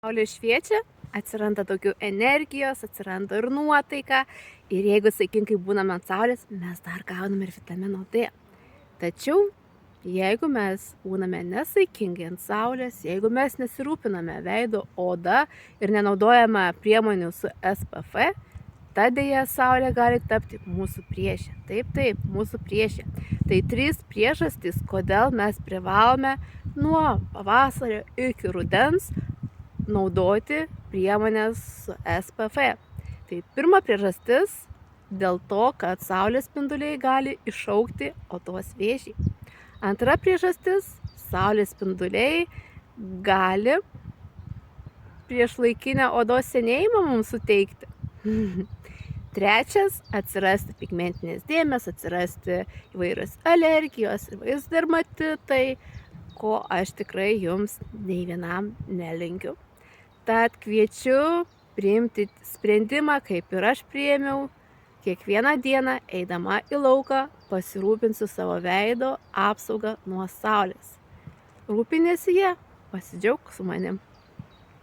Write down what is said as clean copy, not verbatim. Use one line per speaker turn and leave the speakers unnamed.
Saulė šviečia, atsiranda daugiau energijos, atsiranda ir nuotaika. Ir jeigu, sakykim, kai būname ant saulės, mes dar gauname ir vitamino D. Tačiau, jeigu mes būname nesaikingi ant saulės, jeigu mes nesirūpiname veido oda ir nenaudojame priemonių su SPF, ta dėja saulė gali tapti mūsų priešė. Taip, mūsų priešė. Tai 3 priežastys, kodėl mes privalome nuo pavasario iki rudens naudoti priemonės su SPF. Tai pirma priežastis dėl to, kad saulės spinduliai gali iššaukti odos vėžį. Antra priežastis - saulės spinduliai gali priešlaikinę odos senėjimą mums suteikti. Trečias - atsirasti pigmentinės dėmės, atsirasti įvairios alergijos, įvairūs dermatitai, ko aš tikrai jums nei vienam nelinkiu. Tad kviečiu priimti sprendimą, kaip ir aš priėmiau, kiekvieną dieną eidama į lauką pasirūpinsiu savo veido apsaugą nuo saulės. Rūpiniesi jie, pasidžiauk su manim.